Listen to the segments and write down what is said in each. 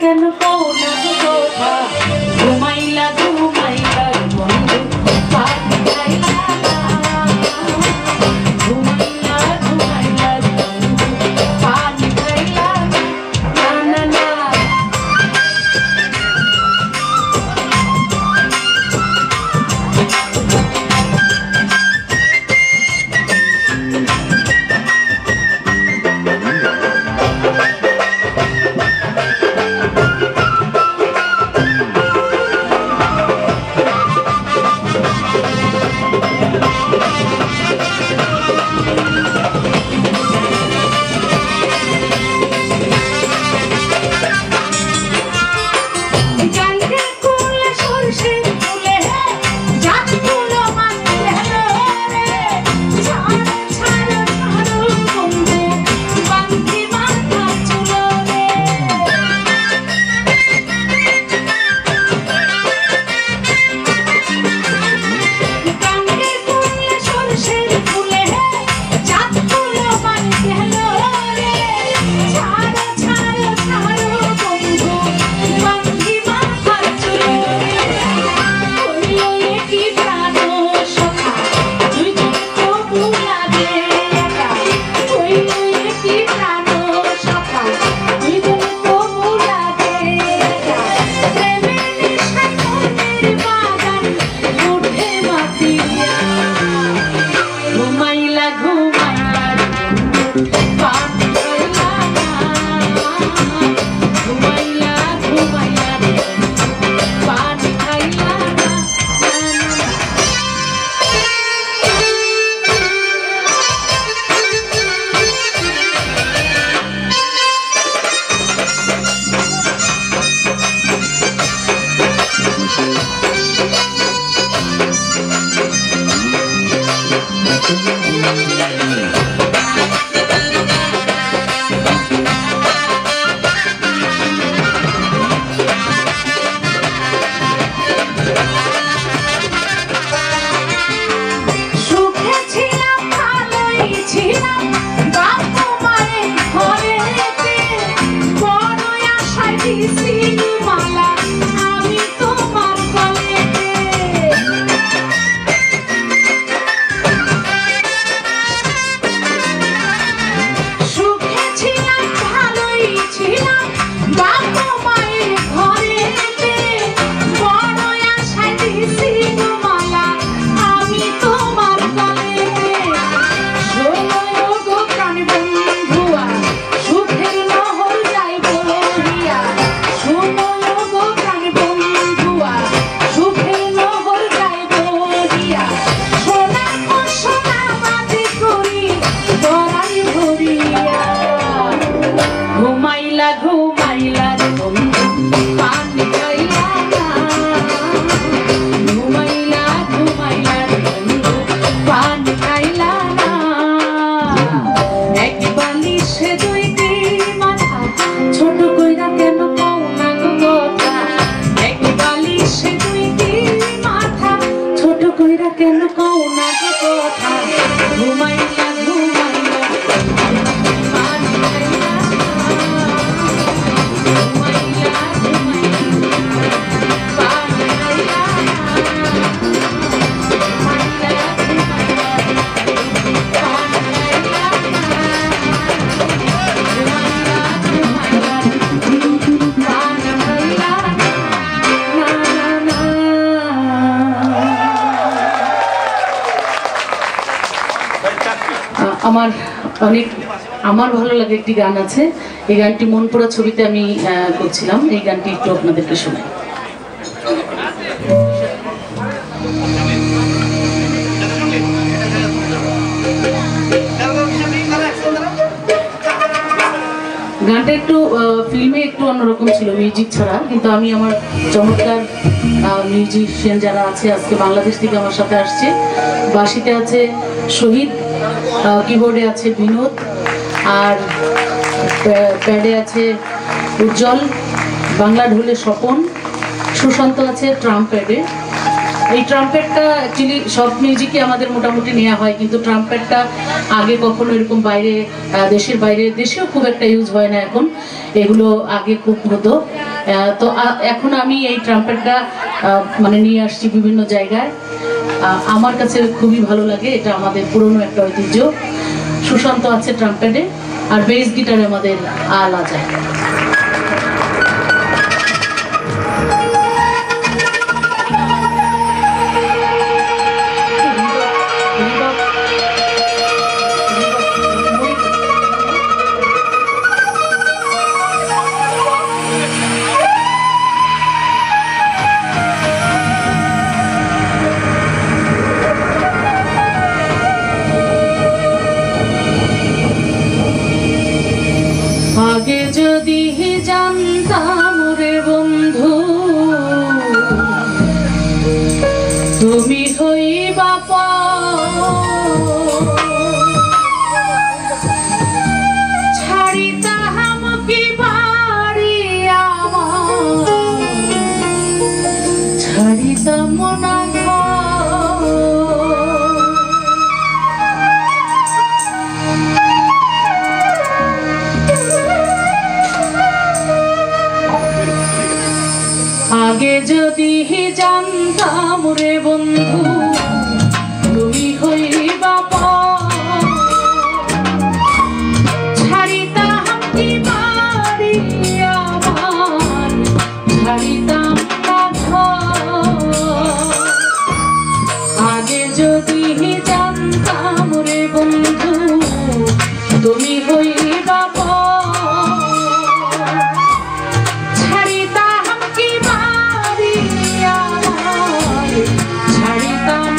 কেন কও না কথা ঘুমাইলা ঘুমাইলা বন্ধু পানি খাইলা ঘুমাইলা ঘুমাইলা বন্ধু পানি খাইলা না না না আমার ভালো লাগে একটি গান আছে, এই গানটি মন পোড়া ছবিতে আমি করছিলাম, এই গানটি একটু আপনাদেরকে শোনাই। গানটা একটু ফিল্মে একটু অন্যরকম ছিল মিউজিক ছাড়া, কিন্তু আমি আমার চমৎকার মিউজিশিয়ান যারা আছে আজকে বাংলাদেশ থেকে আমার সাথে আসছে, বাঁশিতে আছে শহীদ, কিবোর্ডে আছে বিনোদ, আর প্যাডে আছে উজ্জ্বল, বাংলা ঢোলে স্বপন, সুশান্ত আছে ট্রাম্পেডে। এই ট্রাম্পেটটা অ্যাকচুয়ালি সব মিউজিকে আমাদের মোটামুটি নেওয়া হয়, কিন্তু ট্রাম্পেটটা আগে কখনো এরকম বাইরে, দেশের বাইরে, দেশেও খুব একটা ইউজ হয় না এখন, এগুলো আগে খুব হতো। তো এখন আমি এই ট্রাম্পেটটা মানে নিয়ে আসছি বিভিন্ন জায়গায়। আমার কাছে খুবই ভালো লাগে, এটা আমাদের পুরনো একটা ঐতিহ্য। সুশান্ত আছে ট্রাম্পেটে, আর বেস গিটারে আমাদের আলা যায়। আগে যদি জানতাম রে বন্ধু তুমি হইবা ছাড়িতাম কি বাড়ি আমার, ছাড়িতাম না আগে যদি জানতাম রে বন্ধু তুমি হইবা ছাড়িতাম কি বাড়ি আমার, ছাড়িতাম না আগে যদি জানতাম রে বন্ধু তুমি হইবা ছাড়িতাম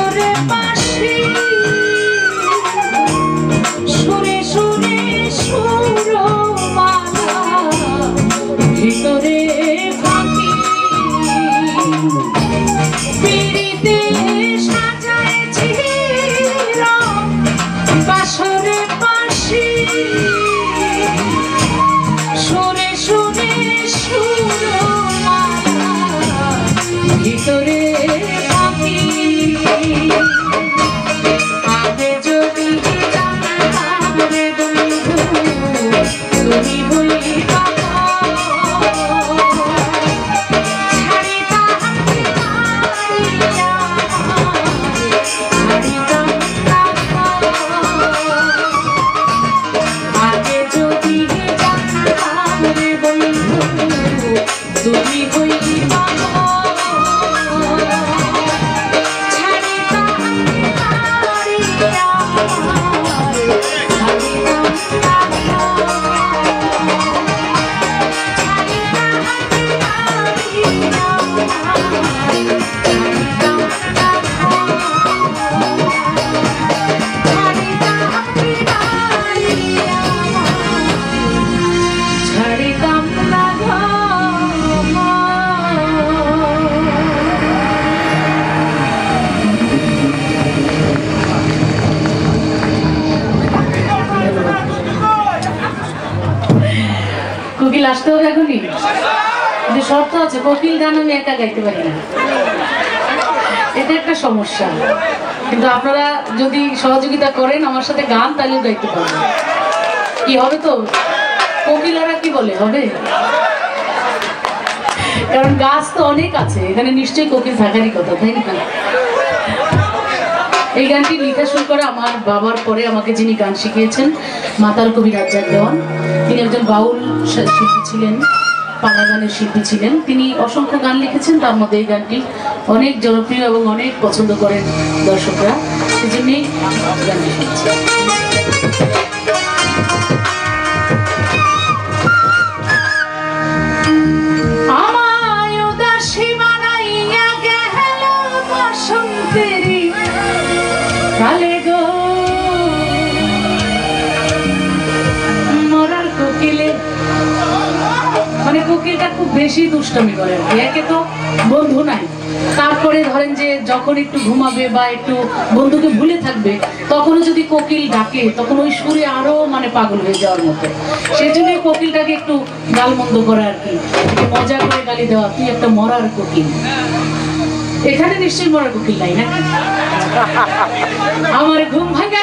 বাসরে বাসি সুরে সুরে সুরমালা ভিতরে ফাঁকি পিড়িতে সাজাইছি বাসরে বাসি সুরে সুরে সুরমালা ভিতরে ফাঁকি আগে যদি জানতাম রে বন্ধু তুমি হইবা কোকিল আসতে হবে এখনই, কিন্তু শর্ত আছে কোকিল গান আমি একা গাইতে পারি না, এটা একটা সমস্যা। কিন্তু আপনারা যদি সহযোগিতা করেন আমার সাথে গান তাহলেও গাইতে পারবেন। কি হবে তো? কোকিলারা কি বলে হবে? কারণ গাছ তো অনেক আছে, এখানে নিশ্চয়ই কোকিল থাকারই কথা, তাই না? এই গানটি লেখা শুরু করে আমার বাবার পরে আমাকে যিনি গান শিখিয়েছেন মাতাল কবি রাজ্জাক দেওয়ান। তিনি একজন বাউল শিল্পী ছিলেন, পালা গানের শিল্পী ছিলেন। তিনি অসংখ্য গান লিখেছেন, তার মধ্যে এই গানটি অনেক জনপ্রিয় এবং অনেক পছন্দ করেন দর্শকরা, সেজন্যই গানটি শুনছি। আমায় উদাসী বানাইয়া গেল বসন্তেরি কালে গো, মরার কোকিলে, মানে কোকিলটা খুব বেশি দুষ্টামি করে। একে তো বন্ধু নাই, তারপরে ধরেন যে যখন একটু ঘুমাবে বা একটু বন্ধুকে ভুলে থাকবে তখনও যদি কোকিল ডাকে তখন ওই সুরে আরো মানে পাগল হয়ে যাওয়ার মতো। সেই জন্য কোকিলটাকে একটু গালমন্দ করা আর কি, মজা করে গালি দেওয়া, তুই একটা মরার কোকিল। এখানে নিশ্চয়ই মরার কোকিল নাই না? আমার ঘুম ভাঙা